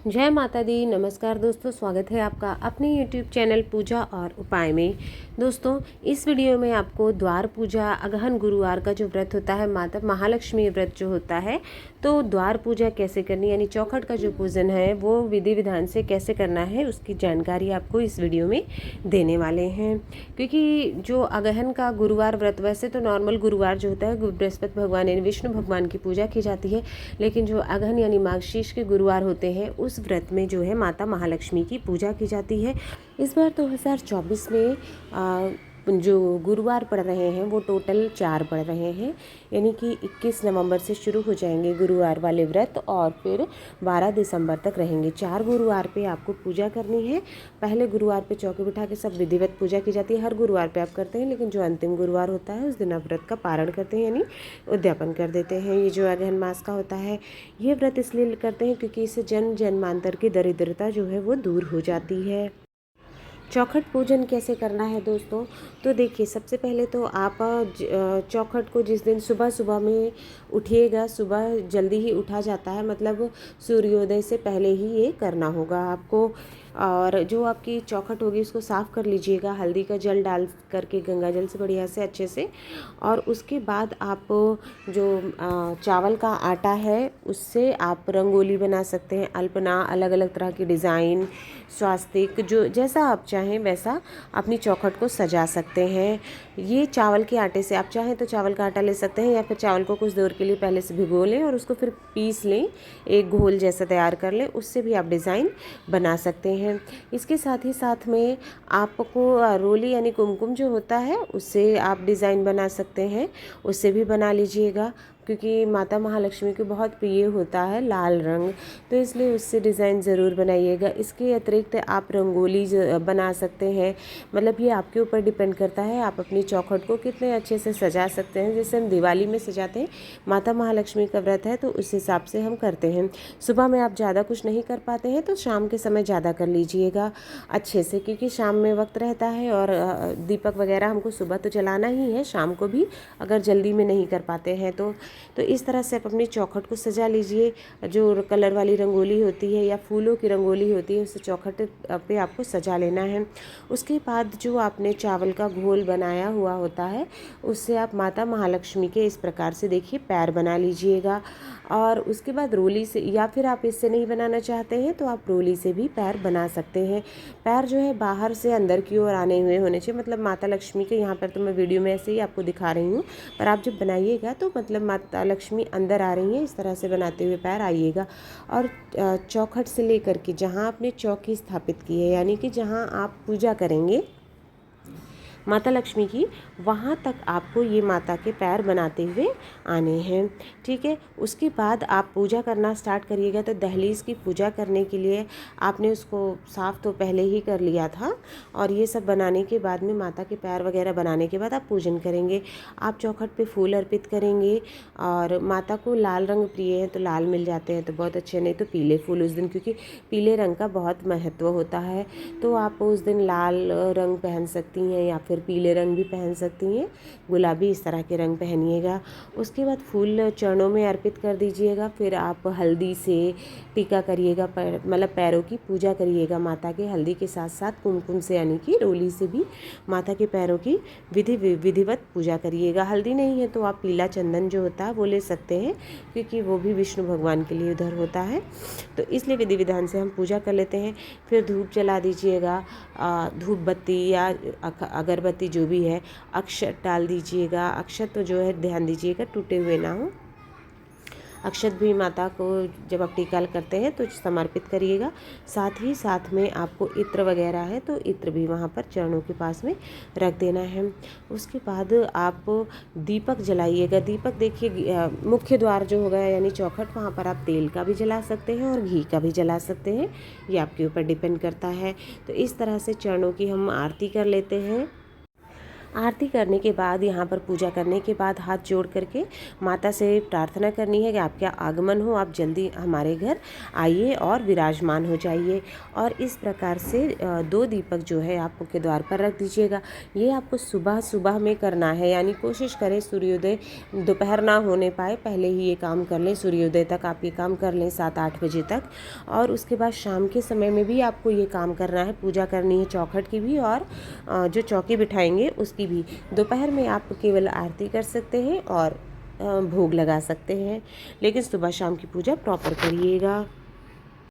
जय माता दी। नमस्कार दोस्तों, स्वागत है आपका अपने YouTube चैनल पूजा और उपाय में। दोस्तों, इस वीडियो में आपको द्वार पूजा अगहन गुरुवार का जो व्रत होता है, माता महालक्ष्मी व्रत जो होता है, तो द्वार पूजा कैसे करनी, यानी चौखट का जो पूजन है वो विधि विधान से कैसे करना है, उसकी जानकारी आपको इस वीडियो में देने वाले हैं। क्योंकि जो अगहन का गुरुवार व्रत, वैसे तो नॉर्मल गुरुवार जो होता है बृहस्पति भगवान यानी विष्णु भगवान की पूजा की जाती है, लेकिन जो अगहन यानी माघशीर्ष के गुरुवार होते हैं उस व्रत में जो है माता महालक्ष्मी की पूजा की जाती है। इस बार 2024 में जो गुरुवार पड़ रहे हैं वो टोटल 4 पड़ रहे हैं, यानी कि 21 नवंबर से शुरू हो जाएंगे गुरुवार वाले व्रत और फिर 12 दिसंबर तक रहेंगे। 4 गुरुवार पे आपको पूजा करनी है। पहले गुरुवार पे चौकी बिठा के सब विधिवत पूजा की जाती है, हर गुरुवार पे आप करते हैं, लेकिन जो अंतिम गुरुवार होता है उस दिन आप व्रत का पारण करते हैं, यानी उद्यापन कर देते हैं। ये जो अगहन मास का होता है, ये व्रत इसलिए करते हैं क्योंकि इससे जन्म जन्मांतर की दरिद्रता जो है वो दूर हो जाती है। चौखट पूजन कैसे करना है दोस्तों, तो देखिए, सबसे पहले तो आप चौखट को जिस दिन सुबह सुबह में उठिएगा, सुबह जल्दी ही उठा जाता है, मतलब सूर्योदय से पहले ही ये करना होगा आपको। और जो आपकी चौखट होगी उसको साफ़ कर लीजिएगा हल्दी का जल डाल करके, गंगा जल से बढ़िया से अच्छे से। और उसके बाद आप जो चावल का आटा है उससे आप रंगोली बना सकते हैं, अल्पना, अलग अलग तरह की डिज़ाइन, स्वास्तिक, जो जैसा आप चाहें वैसा अपनी चौखट को सजा सकते हैं। ये चावल के आटे से, आप चाहें तो चावल का आटा ले सकते हैं, या फिर चावल को कुछ देर के लिए पहले से भिगो लें और उसको फिर पीस लें, एक घोल जैसा तैयार कर लें, उससे भी आप डिज़ाइन बना सकते हैं। इसके साथ ही साथ में आपको रोली यानी कुमकुम जो होता है उससे आप डिज़ाइन बना सकते हैं, उससे भी बना लीजिएगा, क्योंकि माता महालक्ष्मी को बहुत प्रिय होता है लाल रंग, तो इसलिए उससे डिज़ाइन ज़रूर बनाइएगा। इसके अतिरिक्त आप रंगोली बना सकते हैं, मतलब ये आपके ऊपर डिपेंड करता है आप अपनी चौखट को कितने अच्छे से सजा सकते हैं। जैसे हम दिवाली में सजाते हैं, माता महालक्ष्मी का व्रत है तो उस हिसाब से हम करते हैं। सुबह में आप ज़्यादा कुछ नहीं कर पाते हैं तो शाम के समय ज़्यादा कर लीजिएगा अच्छे से, क्योंकि शाम में वक्त रहता है और दीपक वगैरह हमको सुबह तो जलाना ही है, शाम को भी अगर जल्दी में नहीं कर पाते हैं तो इस तरह से आप अपनी चौखट को सजा लीजिए। जो कलर वाली रंगोली होती है या फूलों की रंगोली होती है उसे चौखट पे आपको सजा लेना है। उसके बाद जो आपने चावल का घोल बनाया हुआ होता है उससे आप माता महालक्ष्मी के इस प्रकार से देखिए पैर बना लीजिएगा। और उसके बाद रोली से, या फिर आप इससे नहीं बनाना चाहते हैं तो आप रोली से भी पैर बना सकते हैं। पैर जो है बाहर से अंदर की ओर आने हुए होने चाहिए, मतलब माता लक्ष्मी के, यहाँ पर तो मैं वीडियो में ऐसे ही आपको दिखा रही हूँ, पर आप जब बनाइएगा तो मतलब माता लक्ष्मी अंदर आ रही हैं इस तरह से बनाते हुए पैर आइएगा। और चौखट से लेकर के जहाँ आपने चौकी स्थापित की है, यानी कि जहाँ आप पूजा करेंगे माता लक्ष्मी की, वहाँ तक आपको ये माता के पैर बनाते हुए आने हैं, ठीक है। उसके बाद आप पूजा करना स्टार्ट करिएगा। तो दहलीज की पूजा करने के लिए आपने उसको साफ़ तो पहले ही कर लिया था, और ये सब बनाने के बाद में माता के पैर वगैरह बनाने के बाद आप पूजन करेंगे। आप चौखट पे फूल अर्पित करेंगे, और माता को लाल रंग प्रिय है तो लाल मिल जाते हैं तो बहुत अच्छे, नहीं तो पीले फूल उस दिन, क्योंकि पीले रंग का बहुत महत्व होता है, तो आप उस दिन लाल रंग पहन सकती हैं या फिर पीले रंग भी पहन सकती हैं, गुलाबी, इस तरह के रंग पहनिएगा। उसके बाद फूल चरणों में अर्पित कर दीजिएगा। फिर आप हल्दी से टीका करिएगा, मतलब पैरों की पूजा करिएगा माता के, हल्दी के साथ साथ कुमकुम से यानी कि रोली से भी माता के पैरों की विधिवत पूजा करिएगा। हल्दी नहीं है तो आप पीला चंदन जो होता है वो ले सकते हैं, क्योंकि वो भी विष्णु भगवान के लिए उधर होता है, तो इसलिए विधि विधान से हम पूजा कर लेते हैं। फिर धूप जला दीजिएगा, धूप बत्ती या अगरबत्ती जो भी है, अक्षत डाल दीजिएगा। अक्षत तो जो है ध्यान दीजिएगा टूटे हुए ना हो। अक्षत भी माता को जब आप टीका करते हैं तो समर्पित करिएगा। साथ ही साथ में आपको इत्र वगैरह है तो इत्र भी वहाँ पर चरणों के पास में रख देना है। उसके बाद आप दीपक जलाइएगा। दीपक देखिए, मुख्य द्वार जो होगा यानी चौखट, वहाँ पर आप तेल का भी जला सकते हैं और घी का भी जला सकते हैं, ये आपके ऊपर डिपेंड करता है। तो इस तरह से चरणों की हम आरती कर लेते हैं। आरती करने के बाद, यहाँ पर पूजा करने के बाद हाथ जोड़ करके माता से प्रार्थना करनी है कि आपका आगमन हो, आप जल्दी हमारे घर आइए और विराजमान हो जाइए। और इस प्रकार से 2 दीपक जो है आप मुख्य द्वार पर रख दीजिएगा। ये आपको सुबह सुबह में करना है, यानी कोशिश करें सूर्योदय दोपहर ना होने पाए, पहले ही ये काम कर लें। सूर्योदय तक आप ये काम कर लें 7-8 बजे तक। और उसके बाद शाम के समय में भी आपको ये काम करना है, पूजा करनी है चौखट की भी और जो चौकी बिठाएंगे उसकी भी। दोपहर में आप केवल आरती कर सकते हैं और भोग लगा सकते हैं, लेकिन सुबह शाम की पूजा प्रॉपर करिएगा।